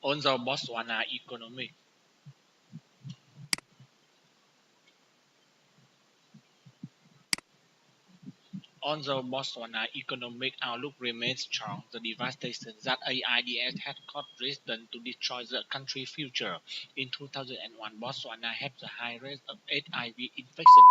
On the Botswana economic On the Botswana economic outlook remains strong. The devastation that AIDS had caused threatens to destroy the country's future. In 2001, Botswana had the highest rate of HIV infection.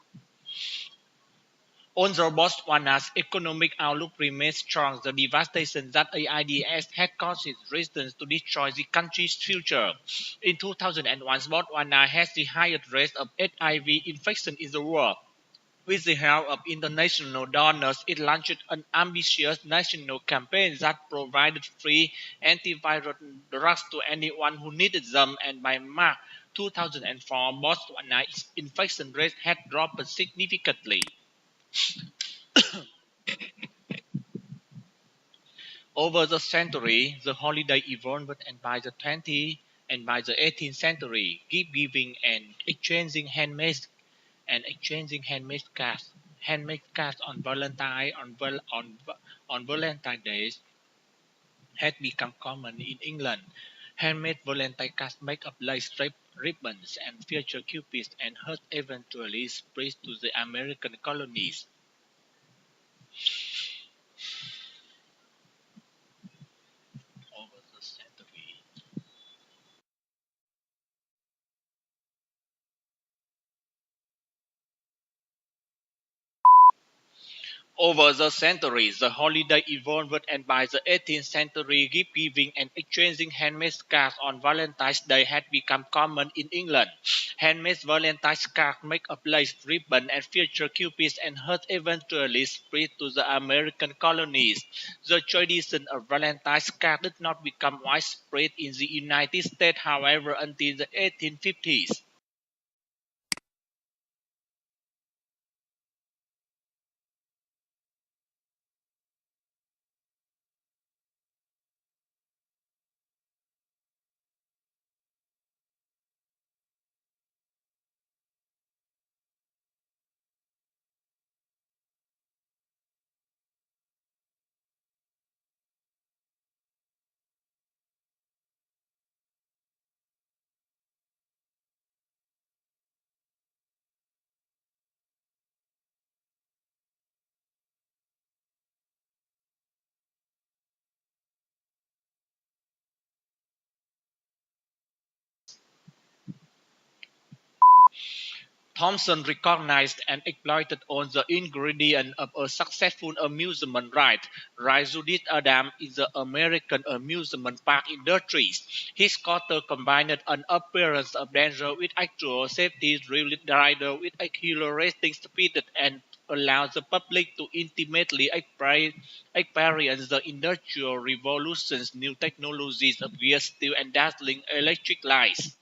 On the Botswana's economic outlook remains strong. The devastation that AIDS had caused threatens to destroy the country's future. In 2001, Botswana has the highest rate of HIV infection in the world. With the help of international donors, it launched an ambitious national campaign that provided free antiviral drugs to anyone who needed them, and by March 2004, Botswana's infection rate had dropped significantly. Over the century, the holiday evolved, and by the 20th and by the 18th century, gift giving and exchanging handmade cards on Valentine days had become common in England. Handmade Valentine cards made of lace striped ribbons and feature cupids and had eventually spread to the American colonies. Over the century. Over the centuries, the holiday evolved, and by the 18th century, gift giving and exchanging handmade cards on Valentine's Day had become common in England. Handmade Valentine's cards made of lace, ribbon, and feature cupids and had eventually spread to the American colonies. The tradition of Valentine's cards did not become widespread in the United States, however, until the 1850s. Thompson recognized and exploited on the ingredient of a successful amusement ride. Judith Adam in the American amusement park industries. His character combined an appearance of danger with actual safety, thrilling the rider with exhilarating speed, and allowed the public to intimately experience the industrial revolution's new technologies of gear steel and dazzling electric lights.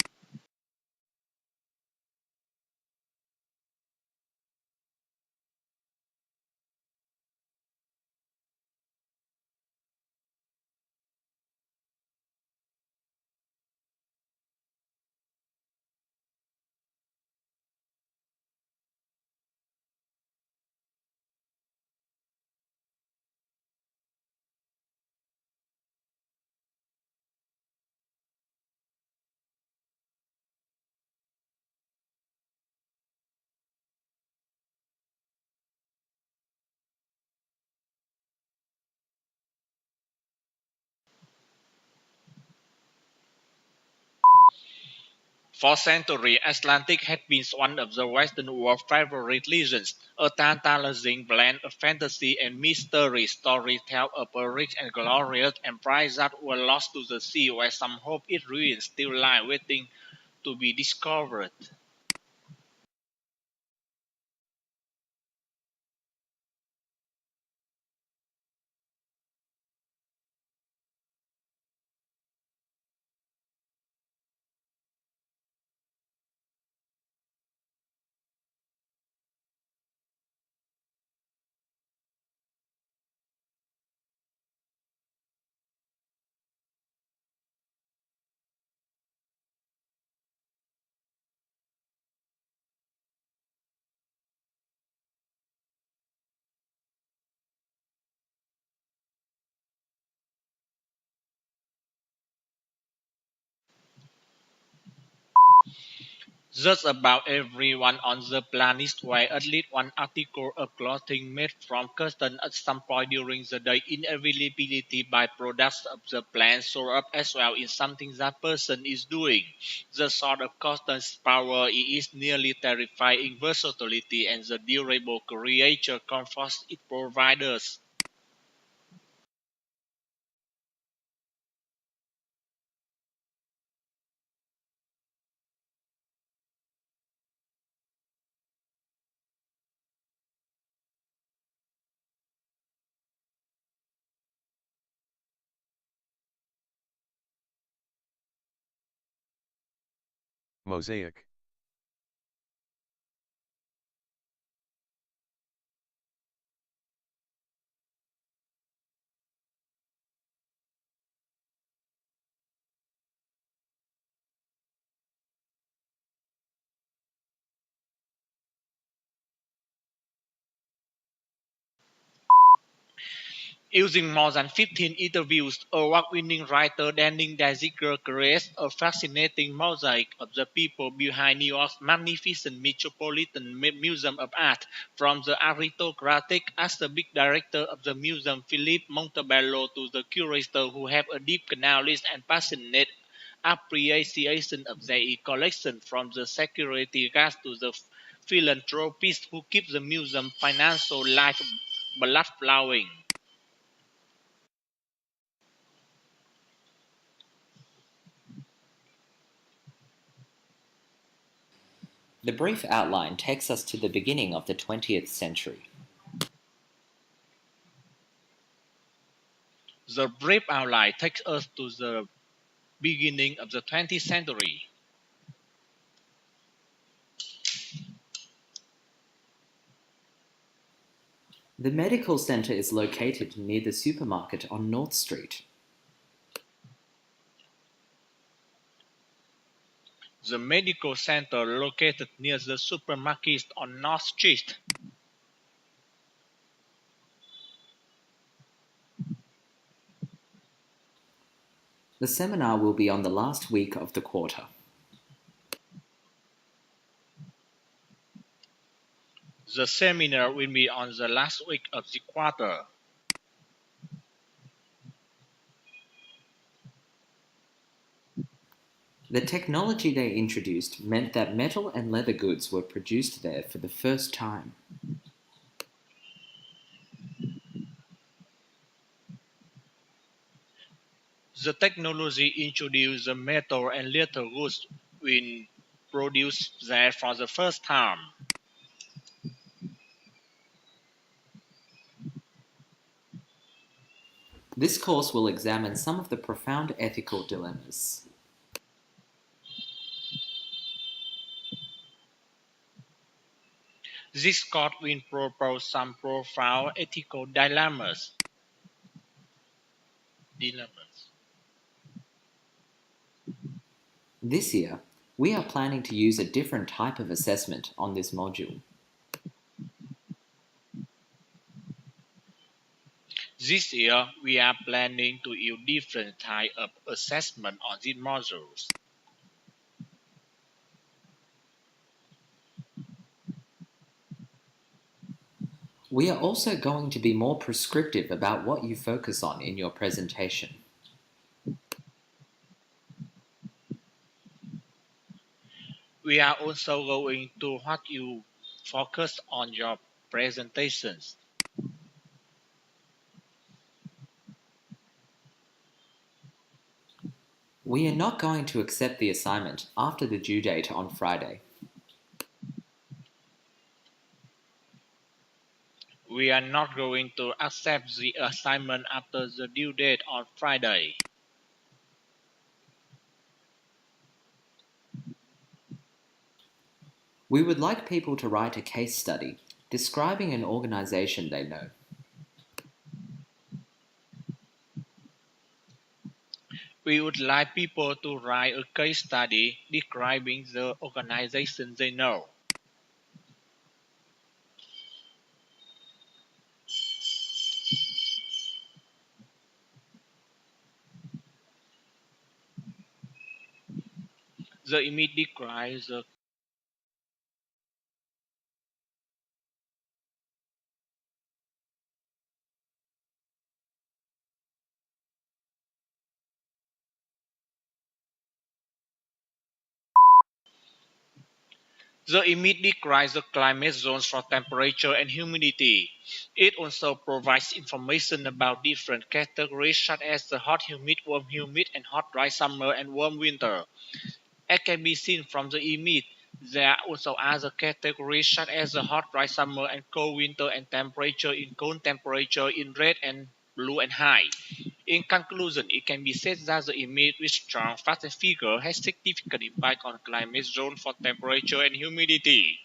For centuries, Atlantic had been one of the Western world's favorite regions, a tantalizing blend of fantasy and mystery stories tell of a rich and glorious empire that were lost to the sea, where some hope its ruins still lie waiting to be discovered. Just about everyone on the planet wears at least one article of clothing made from cotton at some point during the day. Inevitability byproducts of the plant show up as well in something that person is doing. The sort of cotton's power is nearly terrifying versatility and the durable creature comfort it provides. Mosaic. Using more than 15 interviews, award-winning writer Danny Daziger creates a fascinating mosaic of the people behind New York's magnificent Metropolitan Museum of Art, from the aristocratic aesthetic director of the museum, Philip Montebello, to the curator who have a deep knowledge and passionate appreciation of their collection, from the security guards to the philanthropists who keep the museum financial life blood flowing. The brief outline takes us to the beginning of the 20th century. The brief outline takes us to the beginning of the 20th century. The medical center is located near the supermarket on North Street. The medical center located near the supermarket on North Street. The seminar will be on the last week of the quarter. The seminar will be on the last week of the quarter. The technology they introduced meant that metal and leather goods were produced there for the first time. The technology introduced the metal and leather goods when produced there for the first time. This course will examine some of the profound ethical dilemmas. This court will propose some profound ethical dilemmas. This year, we are planning to use a different type of assessment on this module. This year, we are planning to use different types of assessment on these modules. We are also going to be more prescriptive about what you focus on in your presentation. We are also going to what you focus on your presentations. We are not going to accept the assignment after the due date on Friday. We are not going to accept the assignment after the due date on Friday. We would like people to write a case study describing an organization they know. We would like people to write a case study describing the organization they know. The image describes the The image describes the climate zones for temperature and humidity. It also provides information about different categories such as the hot humid, warm humid, and hot dry summer and warm winter. As can be seen from the image, there are also other categories such as the hot dry summer and cold winter and temperature in cold temperature in red and blue and high. In conclusion, it can be said that the image with strong fast figure has significant impact on climate zone for temperature and humidity.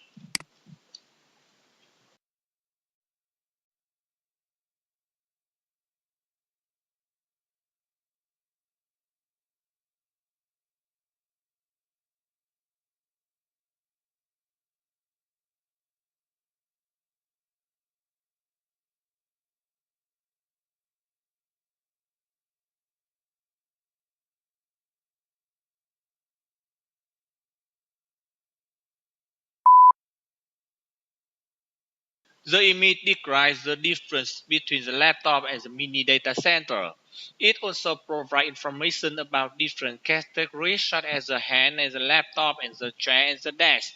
The image describes the difference between the laptop and the mini data center. It also provides information about different categories such as the hand and the laptop and the chair and the desk.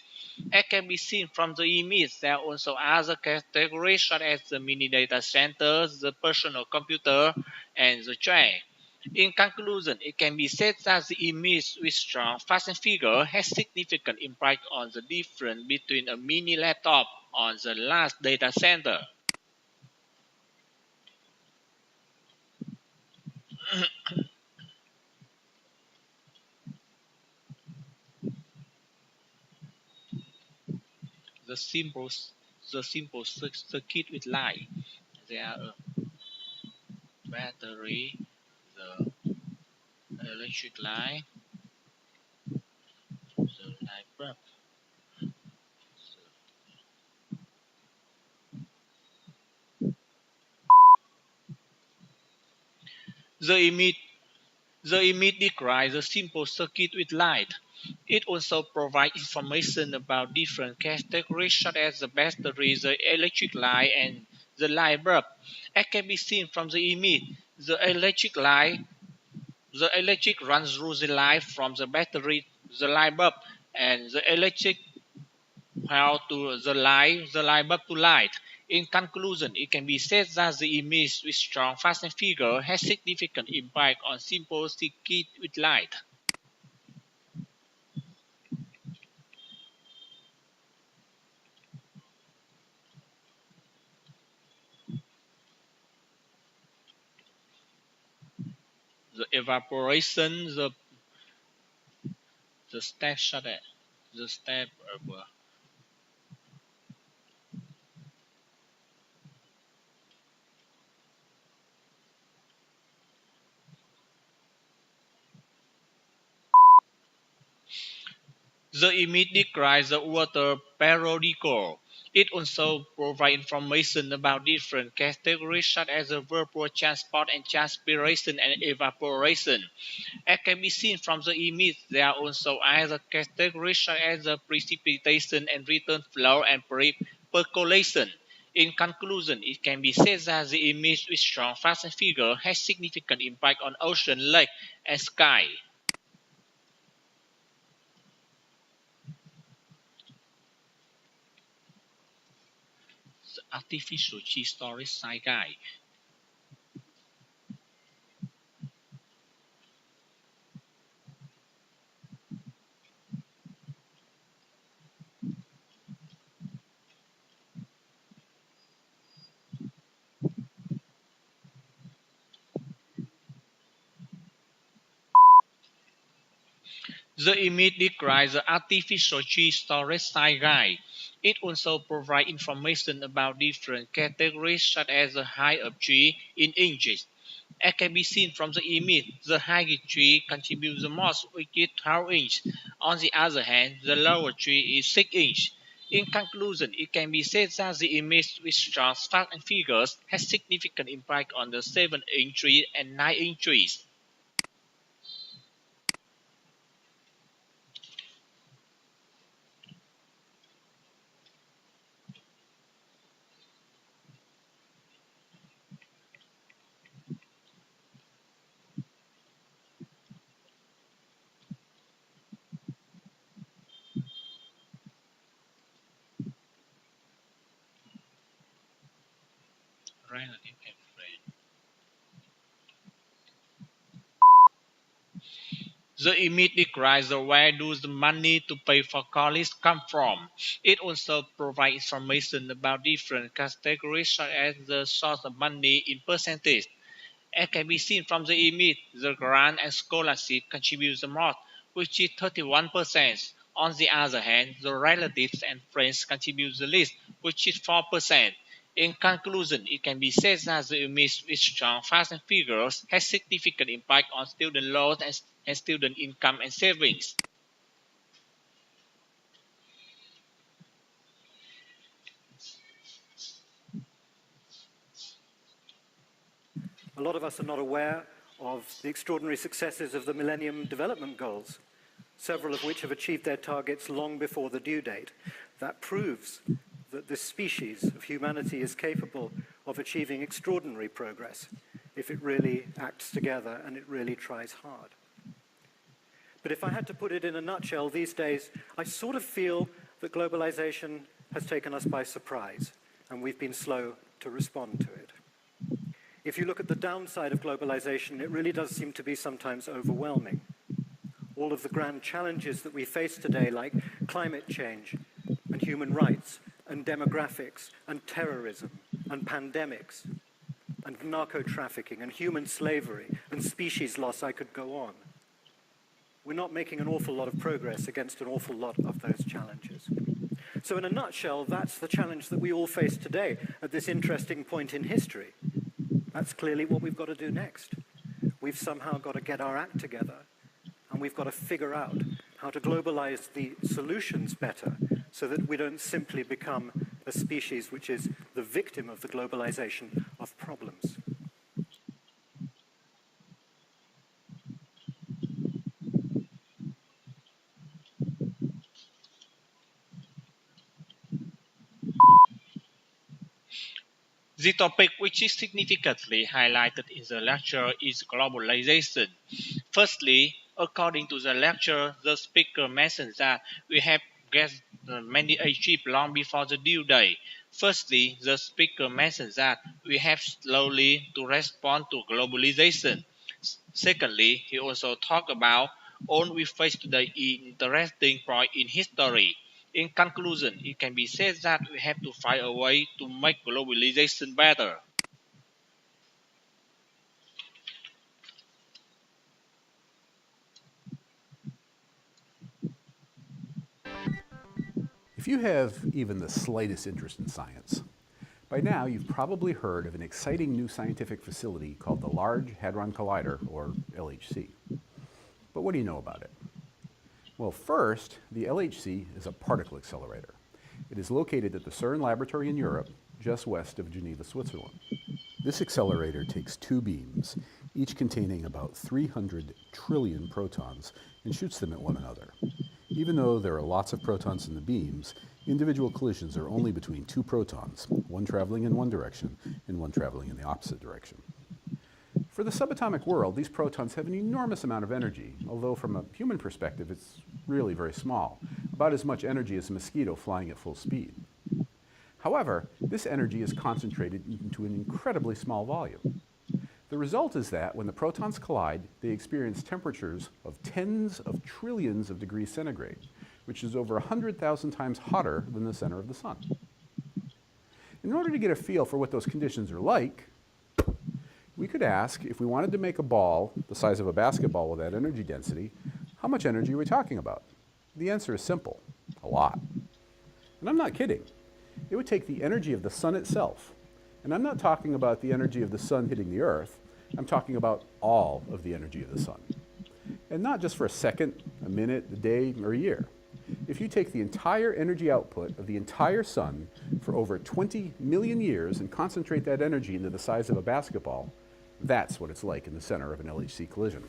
As can be seen from the image, there are also other categories such as the mini data center, the personal computer, and the chair. In conclusion, it can be said that the image with strong fashion figure has significant impact on the difference between a mini laptop on the large data center. The simple, the simple circuit with light. There are a battery, the electric light, the light bulb. The image The image describes a simple circuit with light. It also provides information about different categories such as the battery, the electric light, and the light bulb. As can be seen from the image, the electric runs through the light from the battery, the light bulb, and the electric power to the light bulb to light. In conclusion, it can be said that the image with strong fastening figure has significant impact on simple circuit with light. The evaporation, the step shuttle, the step The image describes the water periodical. It also provides information about different categories such as the vapor transport and transpiration and evaporation. As can be seen from the image, there are also other categories such as the precipitation and return flow and percolation. In conclusion, it can be said that the image with strong fast figure has significant impact on ocean, lake, and sky. The artificial cheese storage side guide. The image describes the artificial tree storage site guide. It also provides information about different categories such as the height of tree in inches. As can be seen from the image, the highest tree contributes the most, which is 12 inches. On the other hand, the lower tree is 6 inches. In conclusion, it can be said that the image with strong facts and figures has significant impact on the 7-inch tree and 9-inch trees. Relative and friend. The immediate crisis where does the money to pay for college come from? It also provides information about different categories such as the source of money in percentage. As can be seen from the image, the grant and scholarship contribute the most, which is 31%. On the other hand, the relatives and friends contribute the least, which is 4%. In conclusion, it can be said that the image with strong facts and figures has significant impact on student loans and student income and savings. A lot of us are not aware of the extraordinary successes of the Millennium Development Goals, several of which have achieved their targets long before the due date. That proves that this species of humanity is capable of achieving extraordinary progress if it really acts together and it really tries hard. But if I had to put it in a nutshell these days, I sort of feel that globalization has taken us by surprise and we've been slow to respond to it. If you look at the downside of globalization, it really does seem to be sometimes overwhelming. All of the grand challenges that we face today, like climate change and human rights and demographics and terrorism and pandemics and narco-trafficking and human slavery and species loss, I could go on. We're not making an awful lot of progress against an awful lot of those challenges. So in a nutshell, that's the challenge that we all face today at this interesting point in history. That's clearly what we've got to do next. We've somehow got to get our act together, and we've got to figure out how to globalize the solutions better so that we don't simply become a species which is the victim of the globalization of problems. The topic which is significantly highlighted in the lecture is globalization. Firstly, according to the lecture, the speaker mentioned that we have get many achieved long before the due date. Firstly, the speaker mentioned that we have slowly to respond to globalization. Secondly, he also talked about all we face today is interesting point in history. In conclusion, it can be said that we have to find a way to make globalization better. If you have even the slightest interest in science, by now you've probably heard of an exciting new scientific facility called the Large Hadron Collider, or LHC. But what do you know about it? Well, first, the LHC is a particle accelerator. It is located at the CERN laboratory in Europe, just west of Geneva, Switzerland. This accelerator takes two beams, each containing about 300 trillion protons, and shoots them at one another. Even though there are lots of protons in the beams, individual collisions are only between two protons, one traveling in one direction and one traveling in the opposite direction. For the subatomic world, these protons have an enormous amount of energy, although from a human perspective, it's really very small, about as much energy as a mosquito flying at full speed. However, this energy is concentrated into an incredibly small volume. The result is that when the protons collide, they experience temperatures of tens of trillions of degrees centigrade, which is over 100,000 times hotter than the center of the sun. In order to get a feel for what those conditions are like, we could ask, if we wanted to make a ball the size of a basketball with that energy density, how much energy are we talking about? The answer is simple: a lot. And I'm not kidding. It would take the energy of the sun itself. And I'm not talking about the energy of the sun hitting the earth. I'm talking about all of the energy of the sun. And not just for a second, a minute, a day, or a year. If you take the entire energy output of the entire sun for over 20 million years and concentrate that energy into the size of a basketball, that's what it's like in the center of an LHC collision.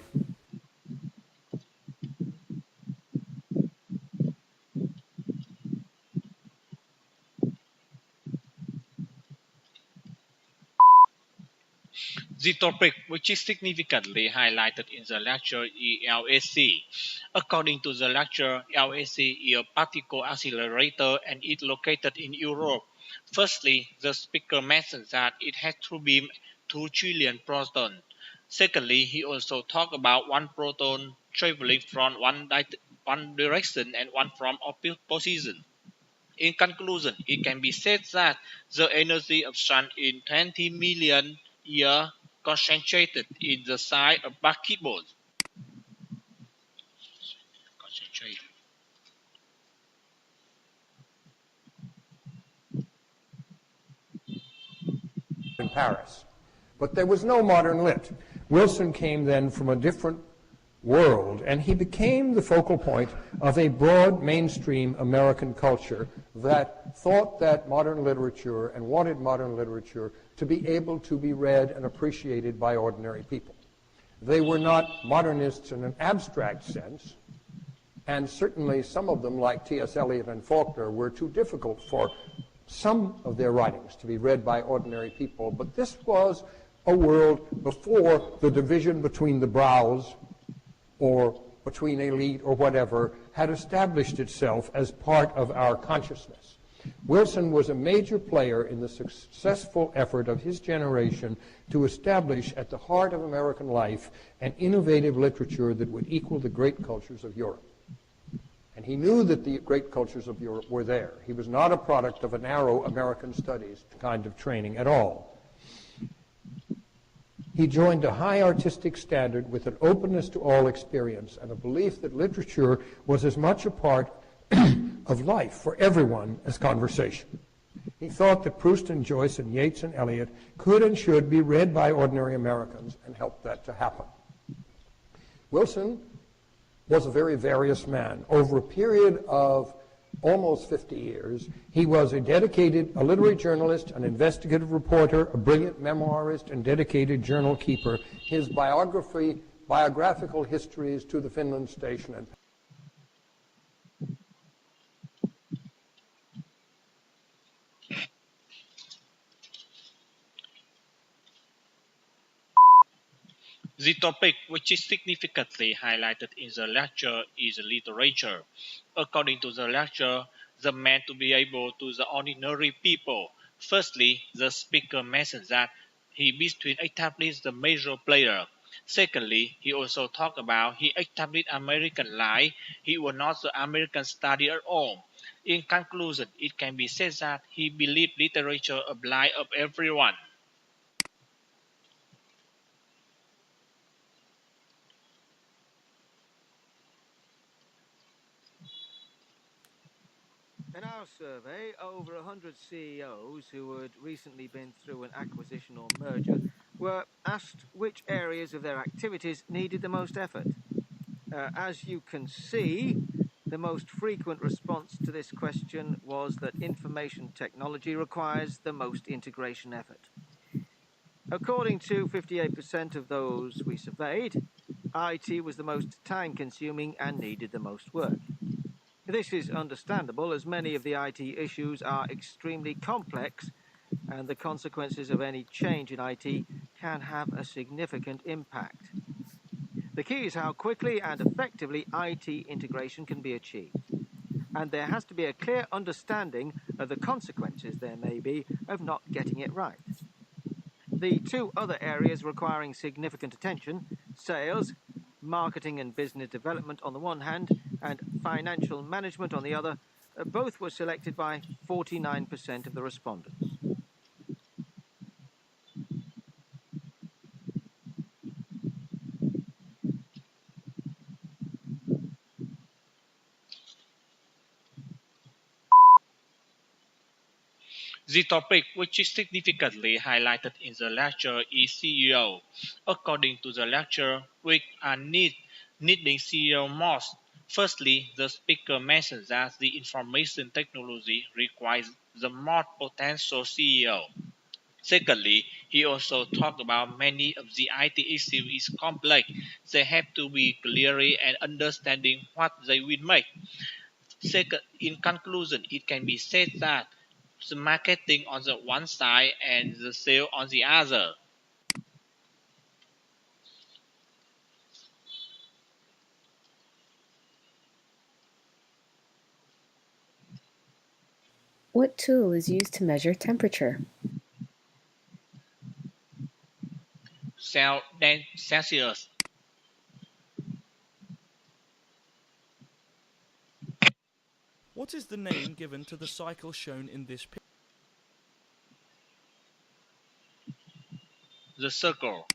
The topic which is significantly highlighted in the lecture is LAC. According to the lecture, LAC is a particle accelerator and is located in Europe. Firstly, the speaker mentioned that it has to be 2 trillion protons. Secondly, he also talked about one proton traveling from one direction and one from opposite position. In conclusion, it can be said that the energy of sun in 20 million years concentrated in the size of basketball. Concentrated. In Paris. But there was no modern lit. Wilson came then from a different world, and he became the focal point of a broad mainstream American culture that thought that modern literature and wanted modern literature to be able to be read and appreciated by ordinary people. They were not modernists in an abstract sense, and certainly some of them, like T.S. Eliot and Faulkner, were too difficult for some of their writings to be read by ordinary people. But this was a world before the division between the brows or between elite or whatever had established itself as part of our consciousness. Wilson was a major player in the successful effort of his generation to establish at the heart of American life an innovative literature that would equal the great cultures of Europe. And he knew that the great cultures of Europe were there. He was not a product of a narrow American studies kind of training at all. He joined a high artistic standard with an openness to all experience and a belief that literature was as much a part of life for everyone as conversation. He thought that Proust and Joyce and Yeats and Eliot could and should be read by ordinary Americans and helped that to happen. Wilson was a very various man. Over a period of almost 50 years, he was a literary journalist, an investigative reporter, a brilliant memoirist, and dedicated journal keeper. His biographical histories to the Finland Station and The topic which is significantly highlighted in the lecture is literature. According to the lecture, the man to be able to the ordinary people. Firstly, the speaker mentioned that he between established the major player. Secondly, he also talked about he established American life. He was not the American study at all. In conclusion, it can be said that he believed literature applies of everyone. In our survey, over 100 CEOs who had recently been through an acquisition or merger were asked which areas of their activities needed the most effort. As you can see, the most frequent response to this question was that information technology requires the most integration effort. According to 58% of those we surveyed, IT was the most time-consuming and needed the most work. This is understandable, as many of the IT issues are extremely complex, and the consequences of any change in IT can have a significant impact. The key is how quickly and effectively IT integration can be achieved, and there has to be a clear understanding of the consequences there may be of not getting it right. The two other areas requiring significant attention, sales, marketing and business development on the one hand, and financial management on the other, both were selected by 49% of the respondents. The topic which is significantly highlighted in the lecture is CEO. According to the lecture, we are needing CEO most. Firstly, the speaker mentions that the information technology requires the most potential CEO. Secondly, he also talked about many of the IT issues is complex. They have to be clearly and understanding what they will make. Second, in conclusion, it can be said that the marketing on the one side and the sale on the other. What tool is used to measure temperature? Celsius. What is the name given to the cycle shown in this picture? The circle.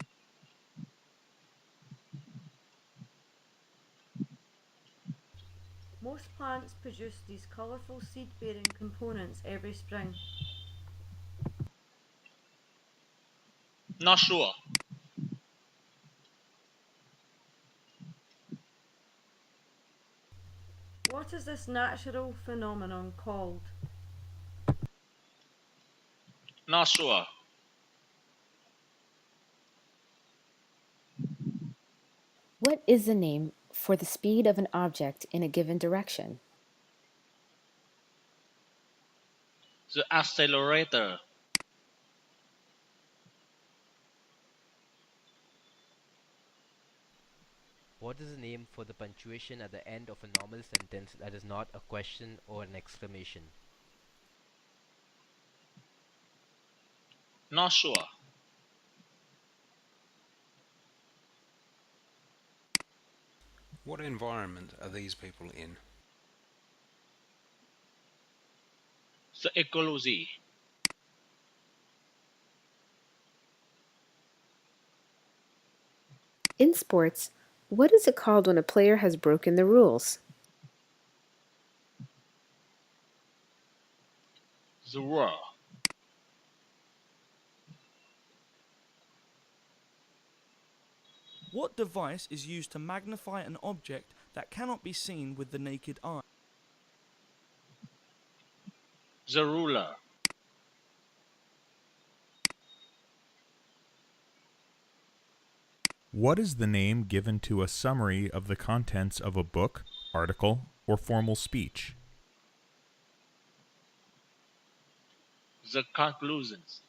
Most plants produce these colourful seed-bearing components every spring. Not sure. What is this natural phenomenon called? Not sure. What is the name for the speed of an object in a given direction? The accelerator. What is the name for the punctuation at the end of a normal sentence that is not a question or an exclamation? Not sure. What environment are these people in? The ecology. In sports, what is it called when a player has broken the rules? The world. What device is used to magnify an object that cannot be seen with the naked eye? The ruler. What is the name given to a summary of the contents of a book, article, or formal speech? The conclusions.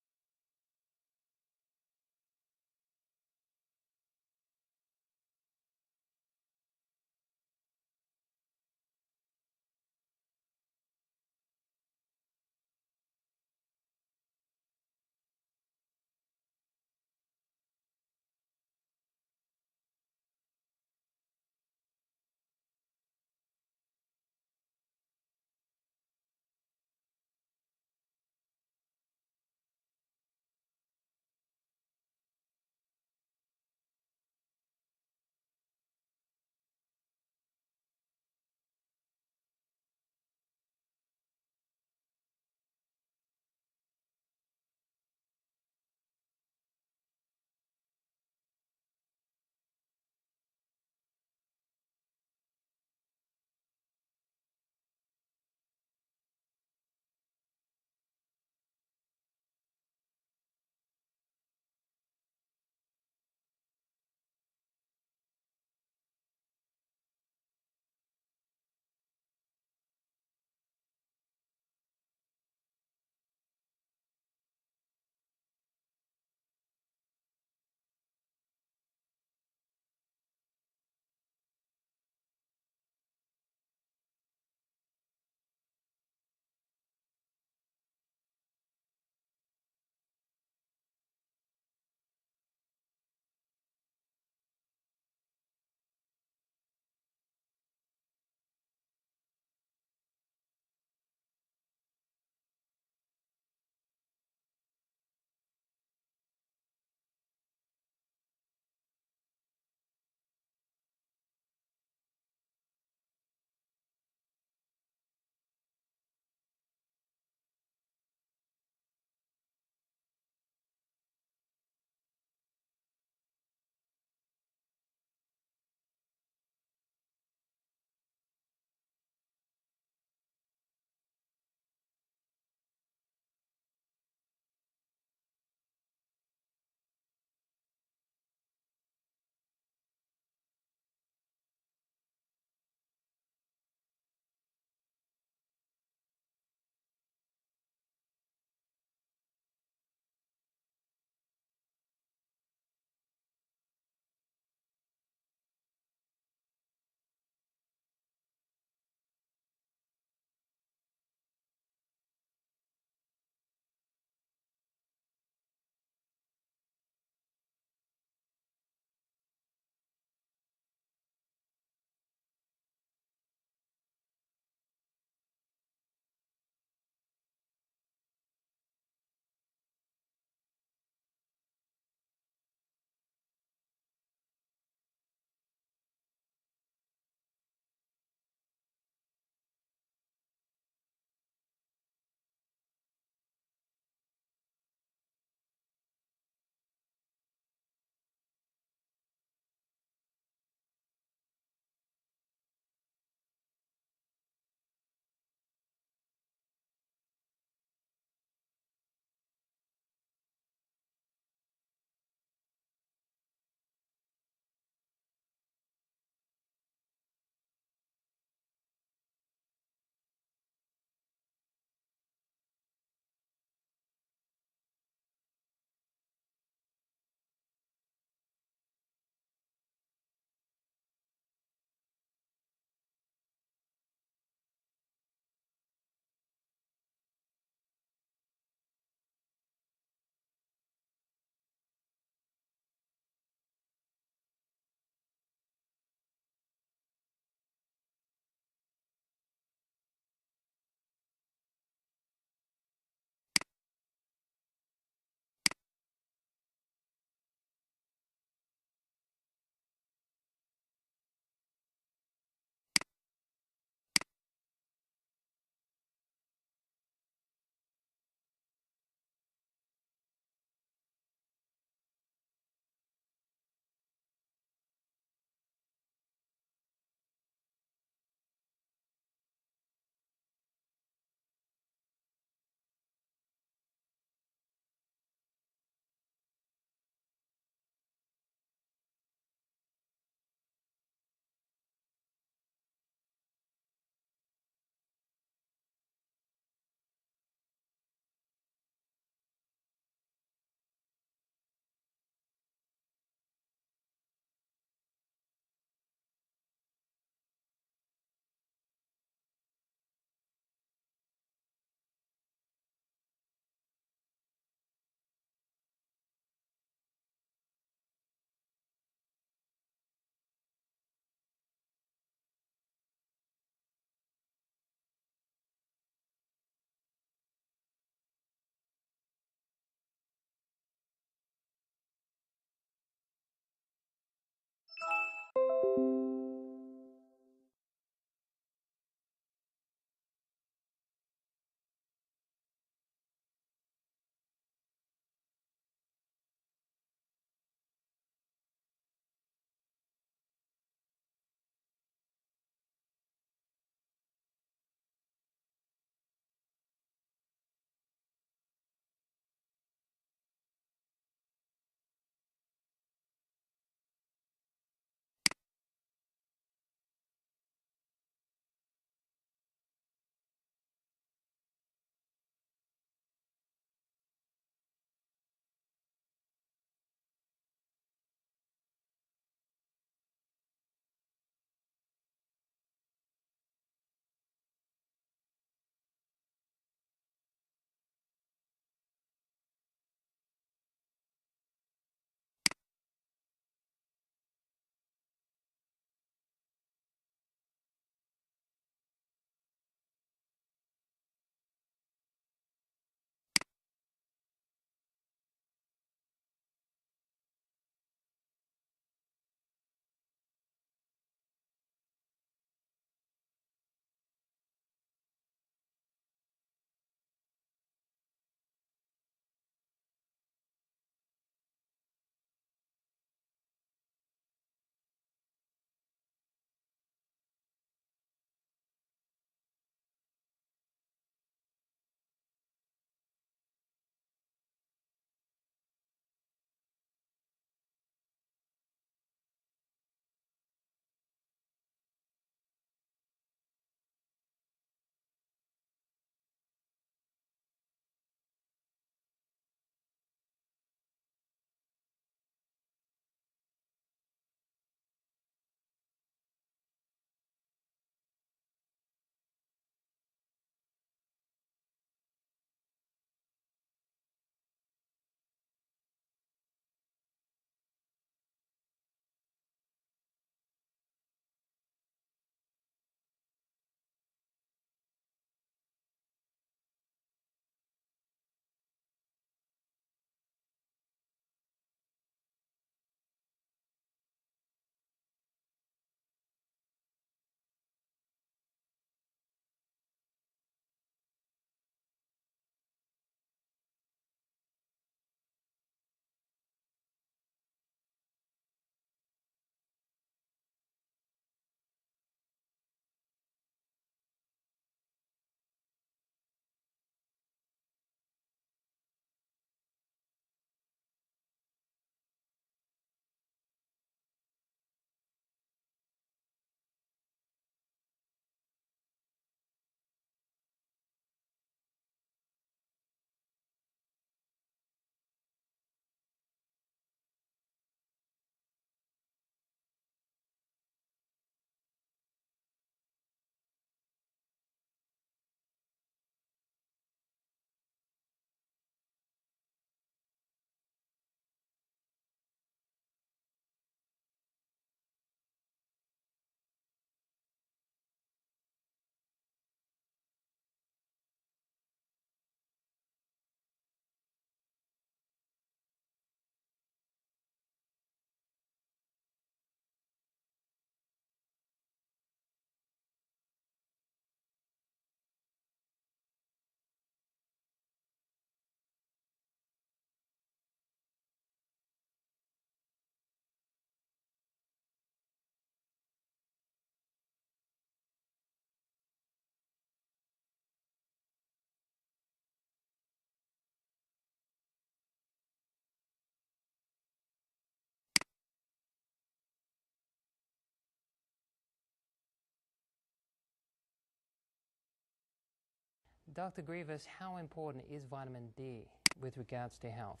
Dr. Grievous, how important is vitamin D with regards to health?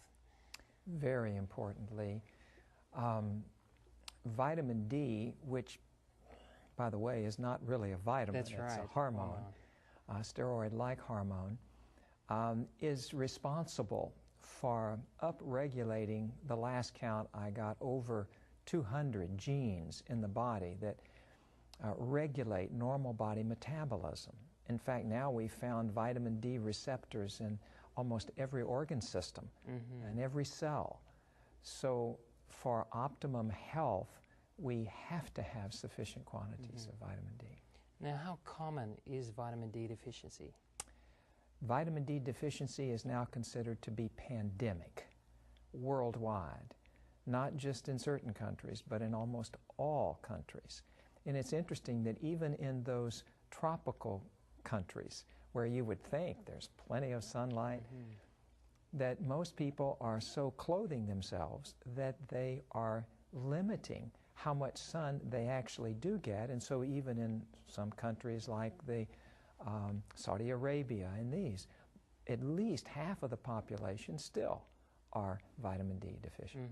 Very importantly. Vitamin D, which, by the way, is not really a vitamin, That's right. it's a hormone, steroid-like hormone, is responsible for upregulating, the last count I got, over 200 genes in the body that regulate normal body metabolism. In fact, now we've found vitamin D receptors in almost every organ system and every cell. So for optimum health, we have to have sufficient quantities of vitamin D. Now, how common is vitamin D deficiency? Vitamin D deficiency is now considered to be pandemic worldwide, not just in certain countries, but in almost all countries. And it's interesting that even in those tropical countries where you would think there's plenty of sunlight, that most people are so clothing themselves that they are limiting how much sun they actually do get. And so even in some countries like the Saudi Arabia and these, at least half of the population still are vitamin D deficient.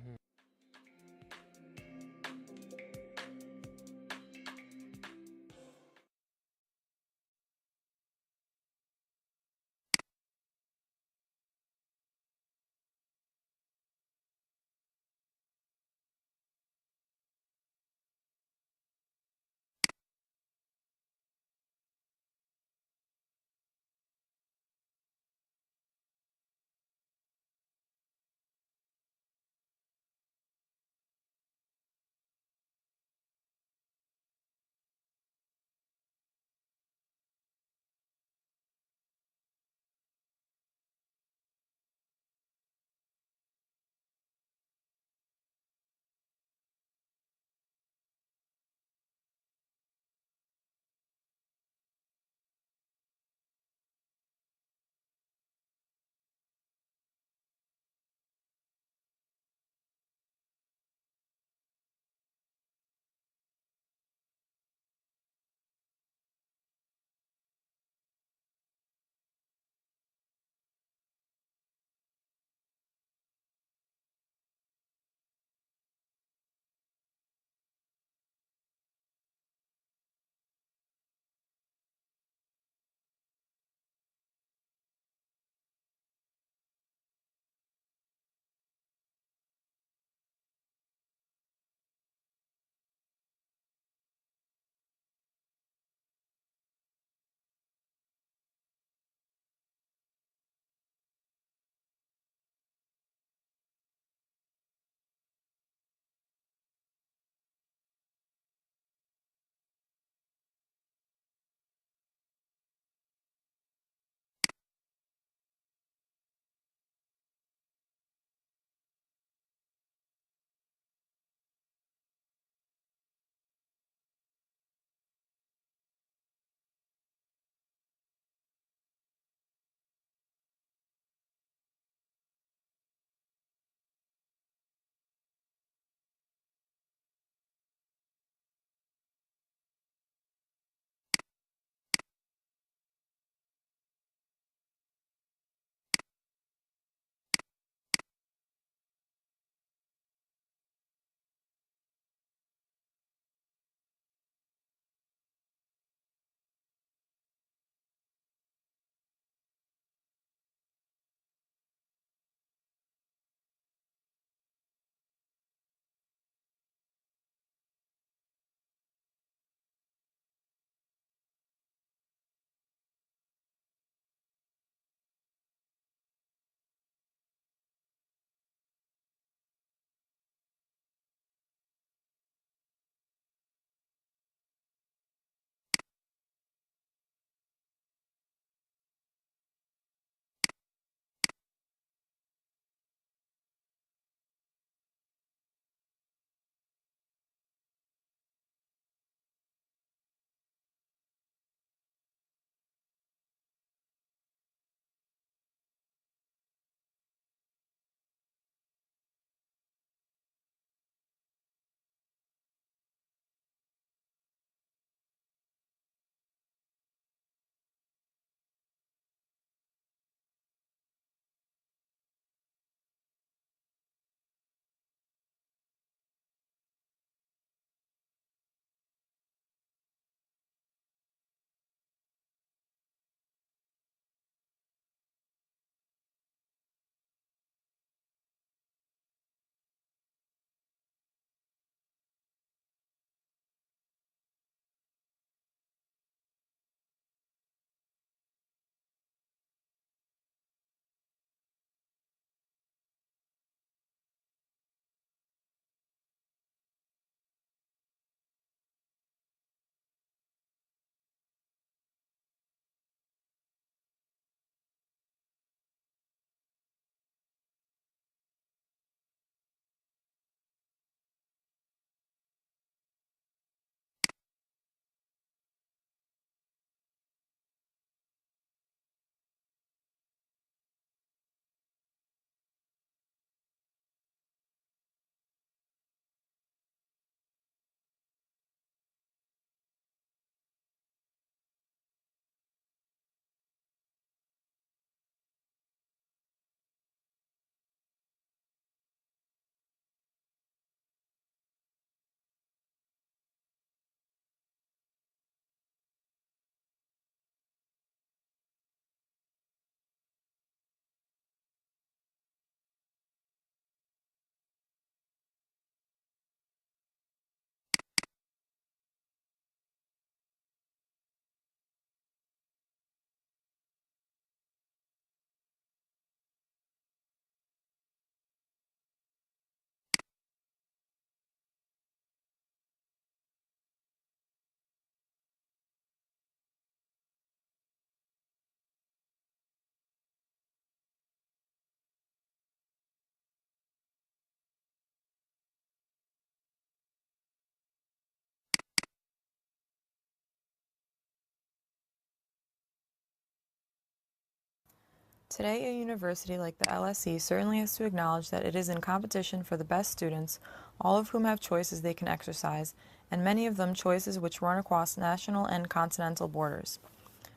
Today, a university like the LSE certainly has to acknowledge that it is in competition for the best students, all of whom have choices they can exercise, and many of them choices which run across national and continental borders.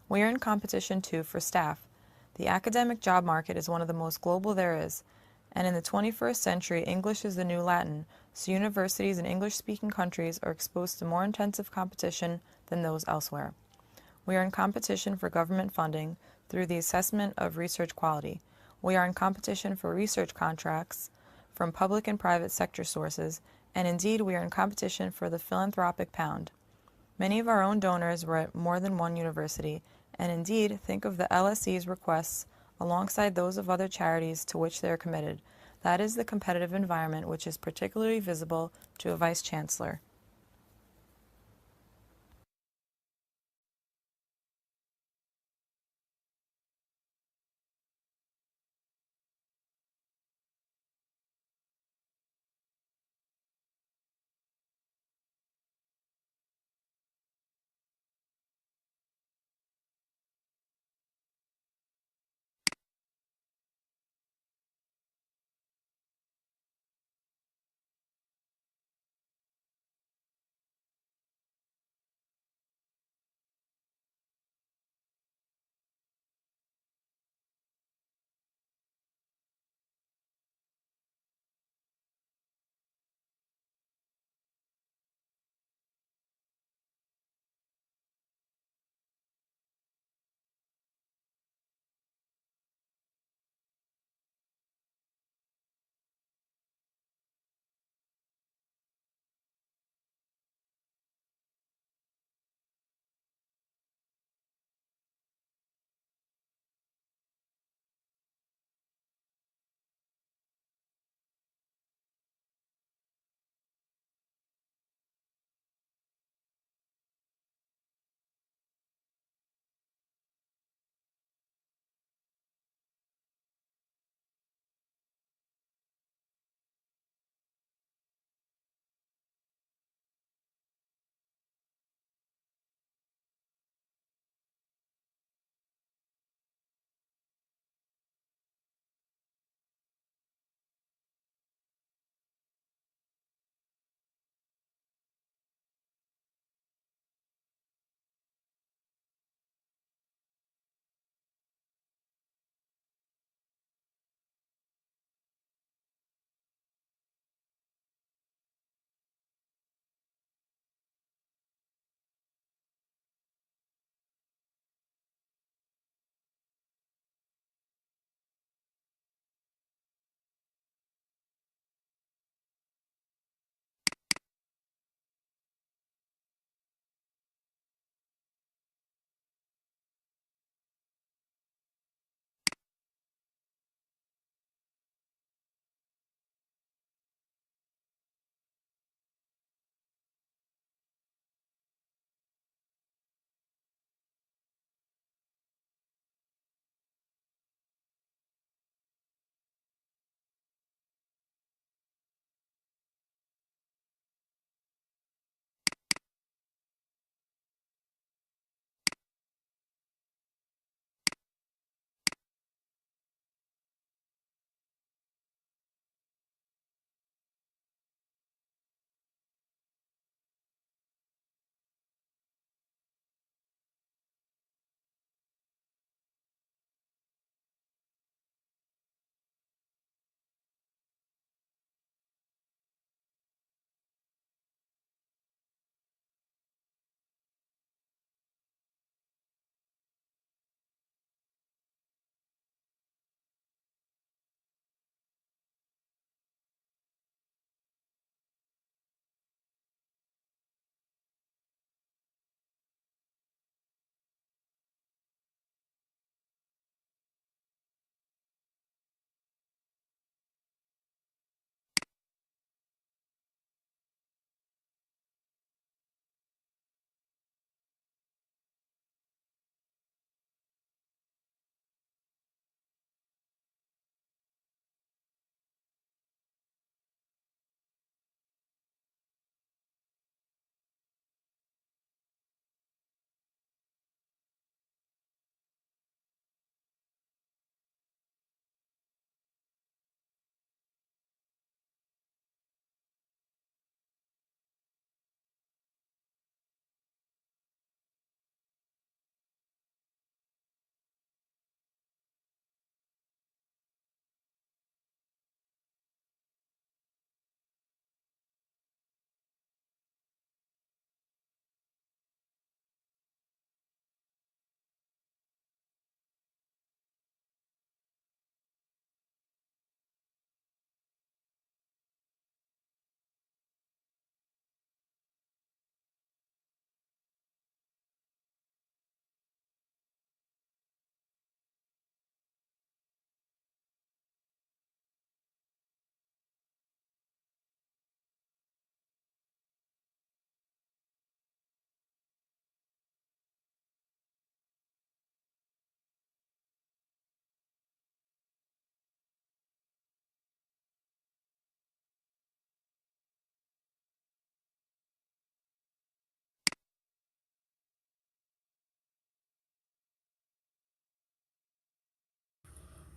We are in competition, too, for staff. The academic job market is one of the most global there is, and in the 21st century, English is the new Latin, so universities in English-speaking countries are exposed to more intensive competition than those elsewhere. We are in competition for government funding through the assessment of research quality. We are in competition for research contracts from public and private sector sources, and indeed we are in competition for the philanthropic pound. Many of our own donors were at more than one university, and indeed think of the LSE's requests alongside those of other charities to which they are committed. That is the competitive environment which is particularly visible to a vice chancellor.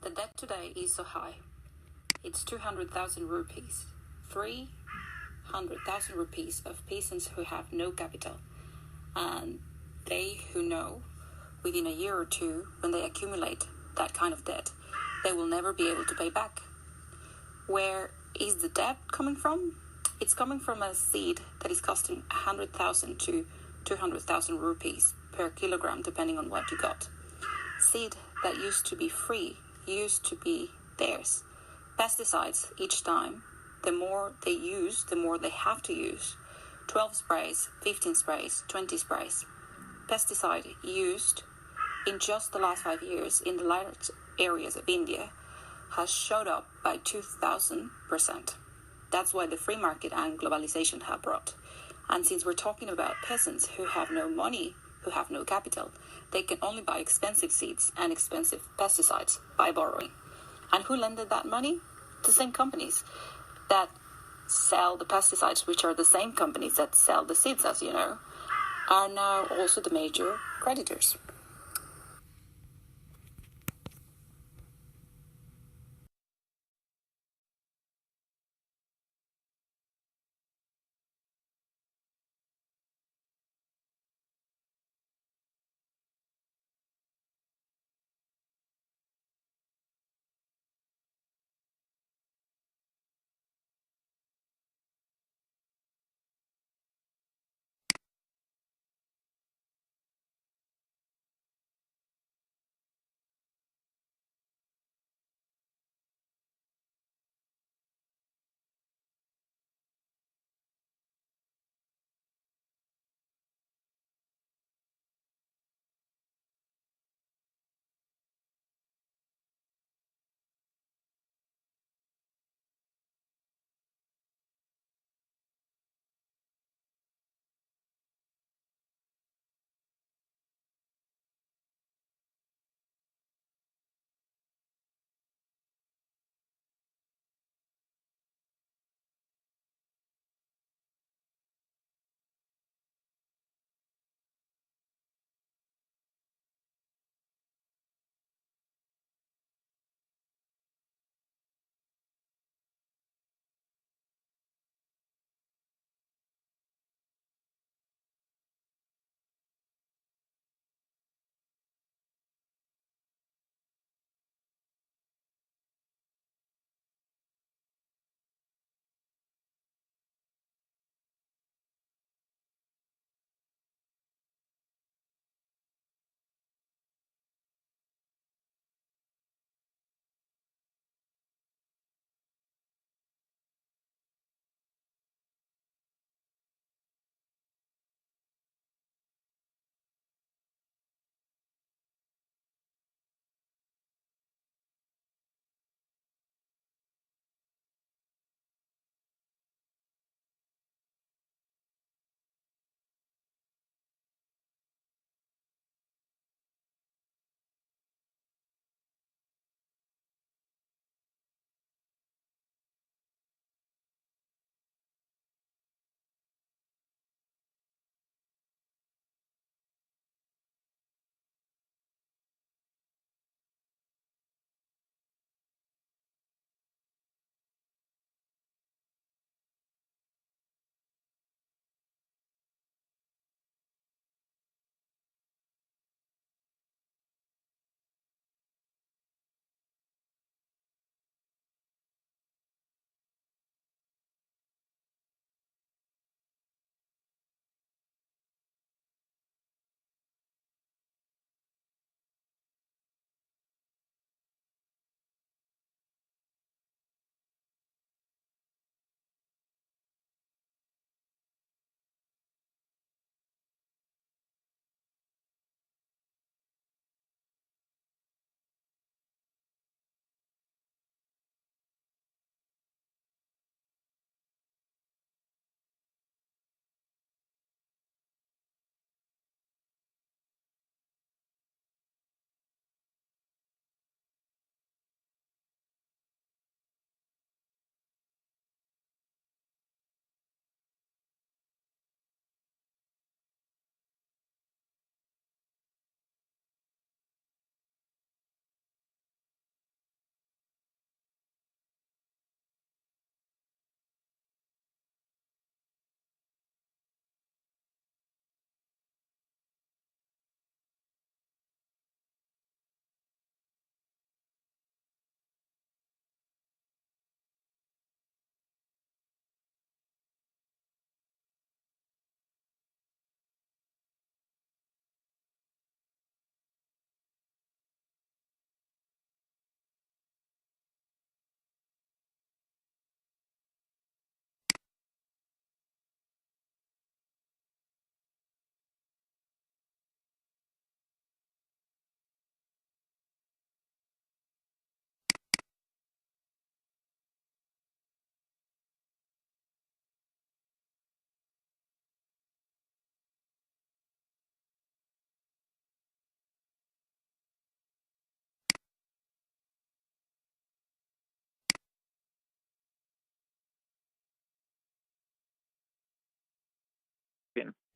The debt today is so high. It's 200,000 rupees. 300,000 rupees of peasants who have no capital. And they who know, within a year or two, when they accumulate that kind of debt, they will never be able to pay back. Where is the debt coming from? It's coming from a seed that is costing 100,000 to 200,000 rupees per kilogram, depending on what you got. Seed that used to be free, used to be theirs. Pesticides each time, the more they use, the more they have to use. 12 sprays, 15 sprays, 20 sprays. Pesticide used in just the last 5 years in the large areas of India has shot up by 2,000%. That's why the free market and globalization have brought. And since we're talking about peasants who have no money, who have no capital, they can only buy expensive seeds and expensive pesticides by borrowing. And who lended that money? The same companies that sell the pesticides, which are the same companies that sell the seeds, as you know, are now also the major creditors.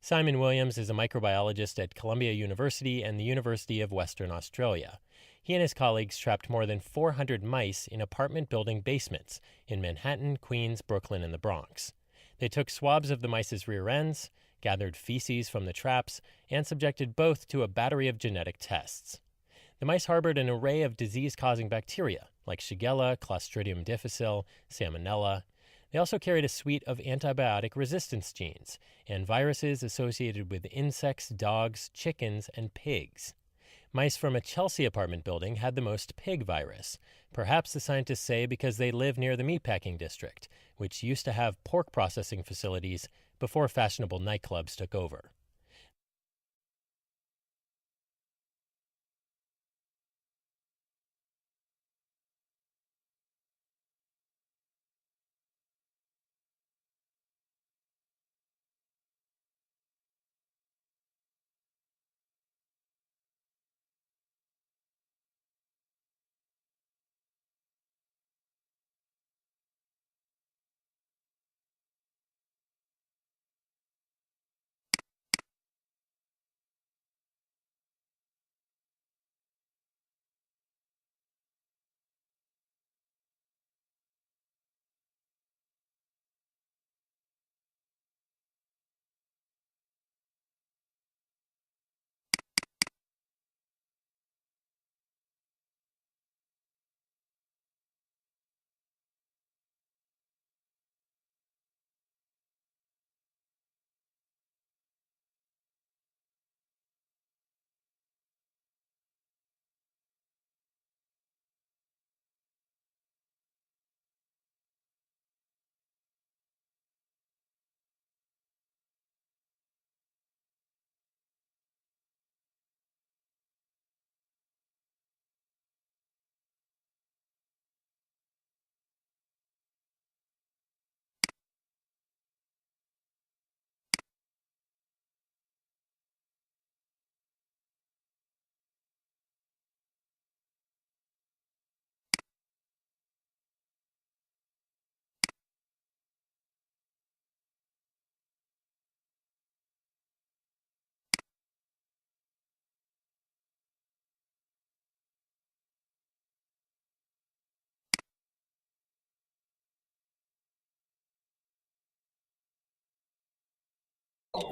Simon Williams is a microbiologist at Columbia University and the University of Western Australia. He and his colleagues trapped more than 400 mice in apartment building basements in Manhattan, Queens, Brooklyn, and the Bronx. They took swabs of the mice's rear ends, gathered feces from the traps, and subjected both to a battery of genetic tests. The mice harbored an array of disease-causing bacteria, like Shigella, Clostridium difficile, Salmonella. They also carried a suite of antibiotic resistance genes and viruses associated with insects, dogs, chickens, and pigs. Mice from a Chelsea apartment building had the most pig virus, perhaps the scientists say because they live near the meatpacking district, which used to have pork processing facilities before fashionable nightclubs took over.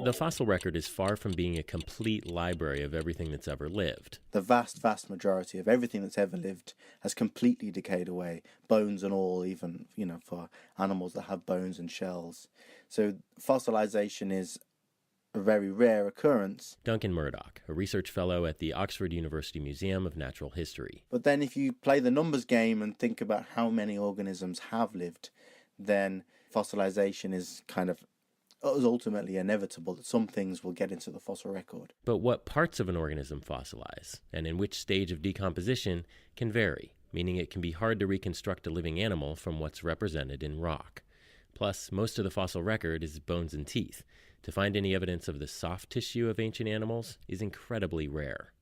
The fossil record is far from being a complete library of everything that's ever lived. The vast majority of everything that's ever lived has completely decayed away, bones and all, even, for animals that have bones and shells. So fossilization is a very rare occurrence. Duncan Murdoch, a research fellow at the Oxford University Museum of Natural History. But then if you play the numbers game and think about how many organisms have lived, then fossilization is ultimately inevitable that some things will get into the fossil record. But what parts of an organism fossilize, and in which stage of decomposition, can vary, meaning it can be hard to reconstruct a living animal from what's represented in rock. Plus, most of the fossil record is bones and teeth. To find any evidence of the soft tissue of ancient animals is incredibly rare.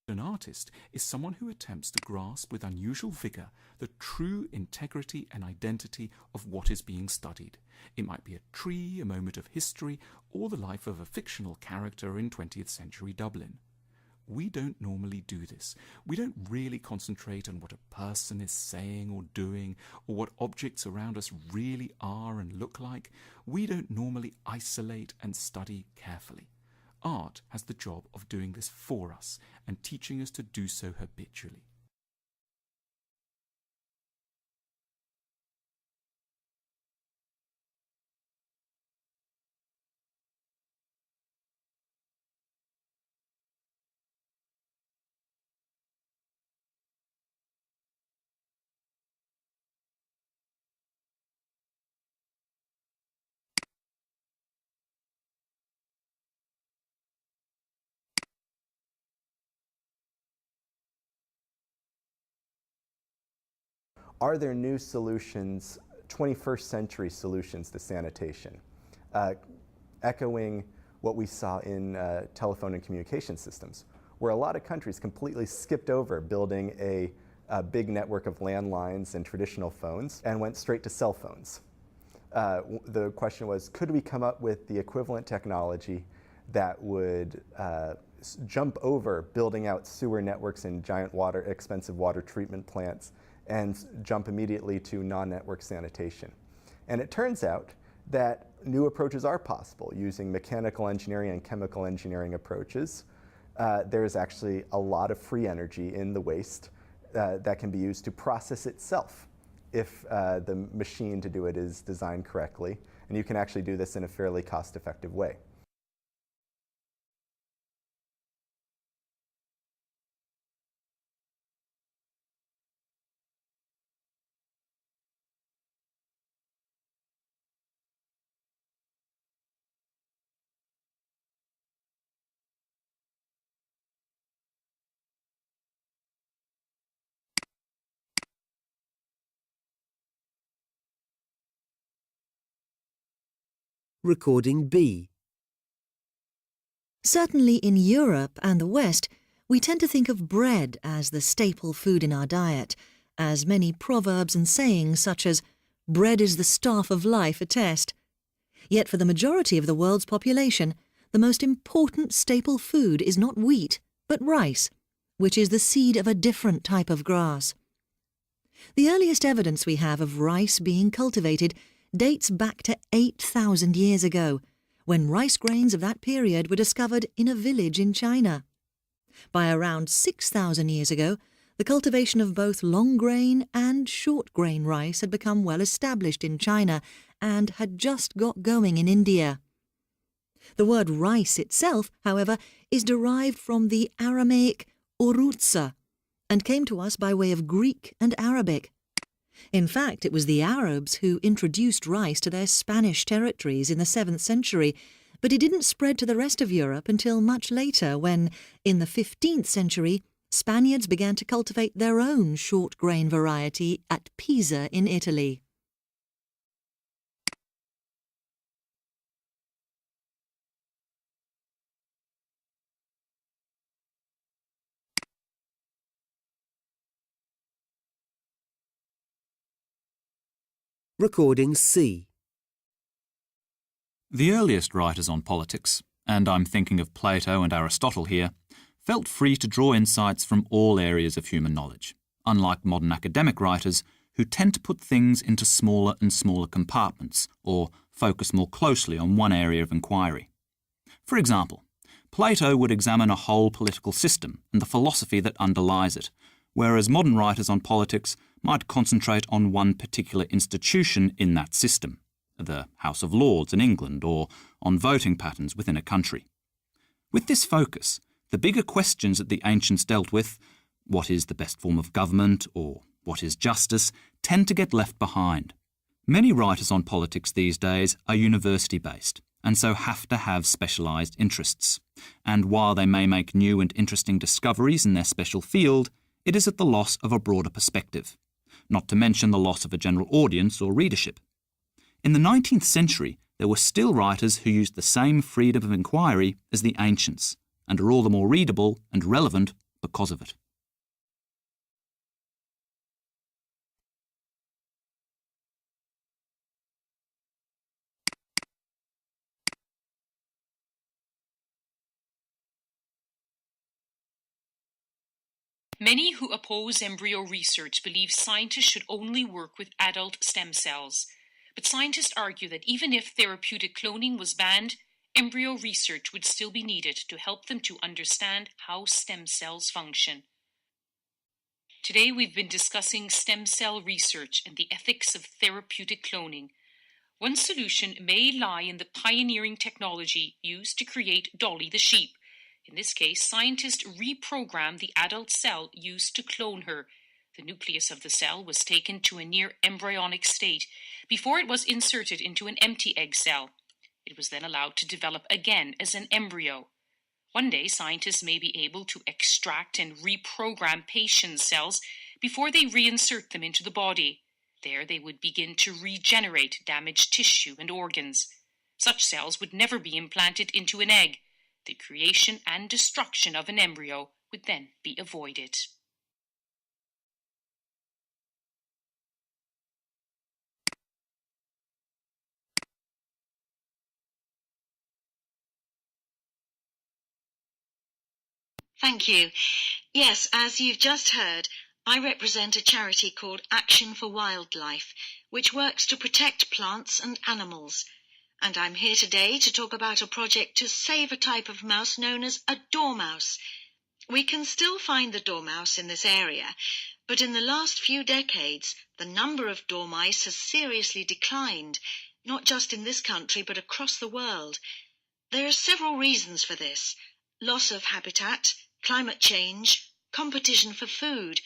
An artist is someone who attempts to grasp with unusual vigor the true integrity and identity of what is being studied. It might be a tree, a moment of history, or the life of a fictional character in 20th century Dublin. We don't normally do this. We don't really concentrate on what a person is saying or doing, or what objects around us really are and look like. We don't normally isolate and study carefully. Art has the job of doing this for us and teaching us to do so habitually. Are there new solutions, 21st century solutions to sanitation? Echoing what we saw in telephone and communication systems, where a lot of countries completely skipped over building a big network of landlines and traditional phones and went straight to cell phones. The question was, could we come up with the equivalent technology that would jump over building out sewer networks and giant expensive water treatment plants and jump immediately to non-network sanitation? And it turns out that new approaches are possible using mechanical engineering and chemical engineering approaches. There's actually a lot of free energy in the waste that can be used to process itself if the machine to do it is designed correctly. And you can actually do this in a fairly cost-effective way. Recording B. Certainly in Europe and the West, we tend to think of bread as the staple food in our diet, as many proverbs and sayings such as, "Bread is the staff of life," attest. Yet for the majority of the world's population, the most important staple food is not wheat, but rice, which is the seed of a different type of grass. The earliest evidence we have of rice being cultivated dates back to 8,000 years ago, when rice grains of that period were discovered in a village in China. By around 6,000 years ago, the cultivation of both long-grain and short-grain rice had become well established in China and had just got going in India. The word rice itself, however, is derived from the Aramaic orutsa and came to us by way of Greek and Arabic. In fact, it was the Arabs who introduced rice to their Spanish territories in the 7th century, but it didn't spread to the rest of Europe until much later when, in the 15th century, Spaniards began to cultivate their own short-grain variety at Pisa in Italy. Recording C. The earliest writers on politics, and I'm thinking of Plato and Aristotle here, felt free to draw insights from all areas of human knowledge, unlike modern academic writers who tend to put things into smaller and smaller compartments or focus more closely on one area of inquiry. For example, Plato would examine a whole political system and the philosophy that underlies it, whereas modern writers on politics might concentrate on one particular institution in that system, the House of Lords in England, or on voting patterns within a country. With this focus, the bigger questions that the ancients dealt with, what is the best form of government, or what is justice, tend to get left behind. Many writers on politics these days are university-based, and so have to have specialised interests. And while they may make new and interesting discoveries in their special field, it is at the loss of a broader perspective, not to mention the loss of a general audience or readership. In the 19th century, there were still writers who used the same freedom of inquiry as the ancients, and are all the more readable and relevant because of it. Many who oppose embryo research believe scientists should only work with adult stem cells. But scientists argue that even if therapeutic cloning was banned, embryo research would still be needed to help them to understand how stem cells function. Today we've been discussing stem cell research and the ethics of therapeutic cloning. One solution may lie in the pioneering technology used to create Dolly the sheep. In this case, scientists reprogrammed the adult cell used to clone her. The nucleus of the cell was taken to a near embryonic state before it was inserted into an empty egg cell. It was then allowed to develop again as an embryo. One day, scientists may be able to extract and reprogram patient cells before they reinsert them into the body. There they would begin to regenerate damaged tissue and organs. Such cells would never be implanted into an egg. The creation and destruction of an embryo would then be avoided. Thank you. Yes, as you've just heard, I represent a charity called Action for Wildlife, which works to protect plants and animals. And I'm here today to talk about a project to save a type of mouse known as a dormouse. We can still find the dormouse in this area, but in the last few decades, the number of dormice has seriously declined, not just in this country, but across the world. There are several reasons for this: loss of habitat, climate change, competition for food,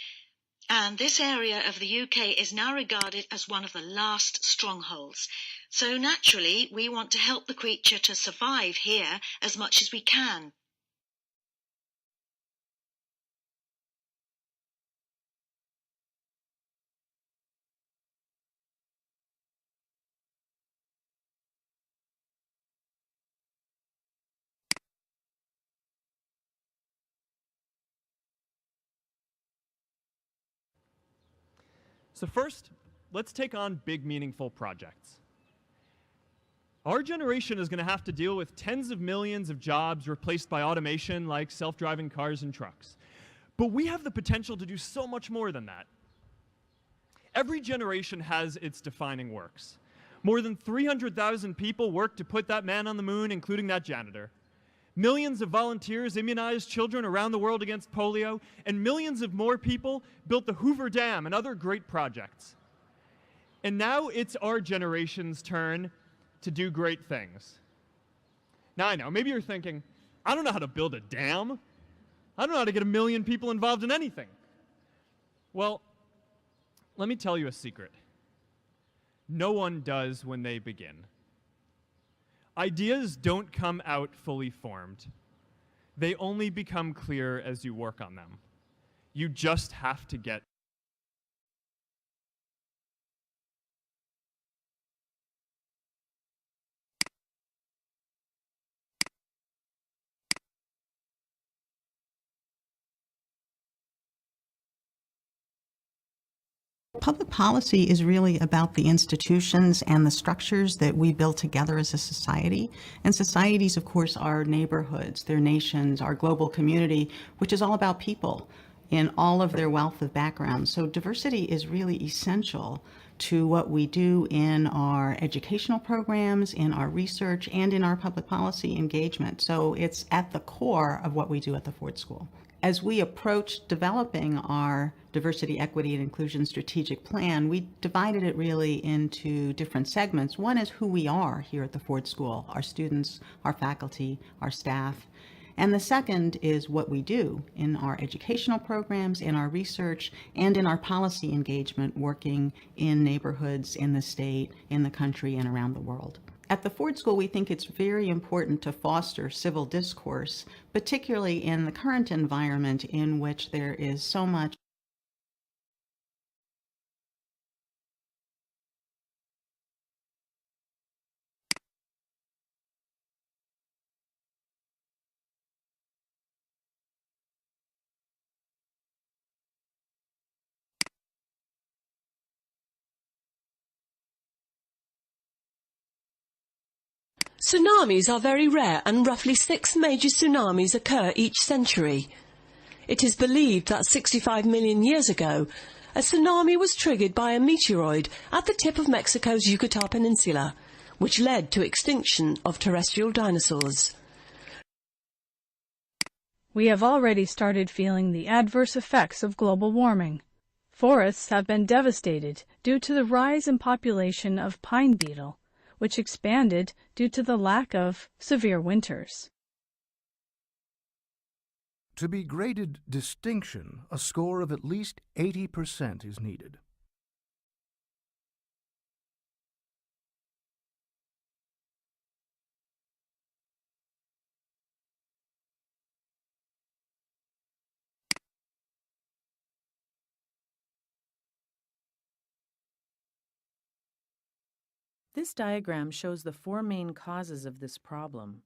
and this area of the UK is now regarded as one of the last strongholds. So naturally, we want to help the creature to survive here as much as we can. So first, let's take on big, meaningful projects. Our generation is going to have to deal with tens of millions of jobs replaced by automation like self-driving cars and trucks. But we have the potential to do so much more than that. Every generation has its defining works. More than 300,000 people worked to put that man on the moon, including that janitor. Millions of volunteers immunized children around the world against polio, and millions of more people built the Hoover Dam and other great projects. And now it's our generation's turn to do great things. Now I know, maybe you're thinking, I don't know how to build a dam. I don't know how to get 1 million people involved in anything. Well, let me tell you a secret. No one does when they begin. Ideas don't come out fully formed. They only become clear as you work on them. You just have to get Public policy is really about the institutions and the structures that we build together as a society. And societies, of course, are neighborhoods, they're nations, our global community, which is all about people in all of their wealth of backgrounds. So diversity is really essential to what we do in our educational programs, in our research, and in our public policy engagement. So it's at the core of what we do at the Ford School. As we approach developing our diversity, equity, and inclusion strategic plan, we divided it really into different segments. One is who we are here at the Ford School, our students, our faculty, our staff. And the second is what we do in our educational programs, in our research, and in our policy engagement, working in neighborhoods, in the state, in the country, and around the world. At the Ford School, we think it's very important to foster civil discourse, particularly in the current environment in which there is so much Tsunamis are very rare, and roughly 6 major tsunamis occur each century. It is believed that 65 million years ago, a tsunami was triggered by a meteoroid at the tip of Mexico's Yucatan Peninsula, which led to extinction of terrestrial dinosaurs. We have already started feeling the adverse effects of global warming. Forests have been devastated due to the rise in population of pine beetle, which expanded due to the lack of severe winters. To be graded distinction, a score of at least 80% is needed. This diagram shows the 4 main causes of this problem.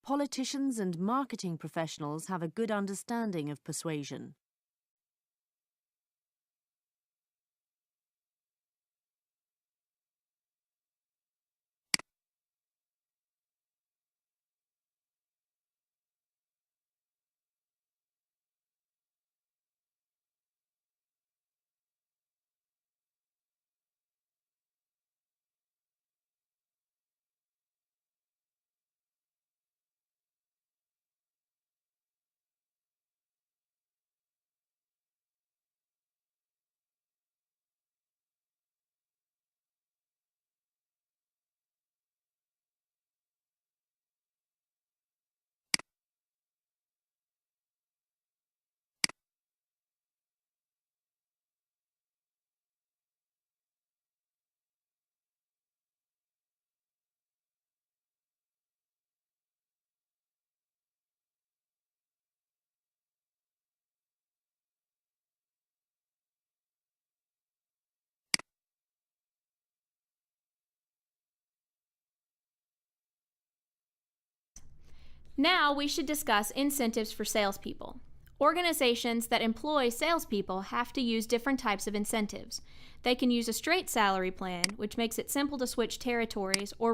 Politicians and marketing professionals have a good understanding of persuasion. Now we should discuss incentives for salespeople. Organizations that employ salespeople have to use different types of incentives. They can use a straight salary plan, which makes it simple to switch territories or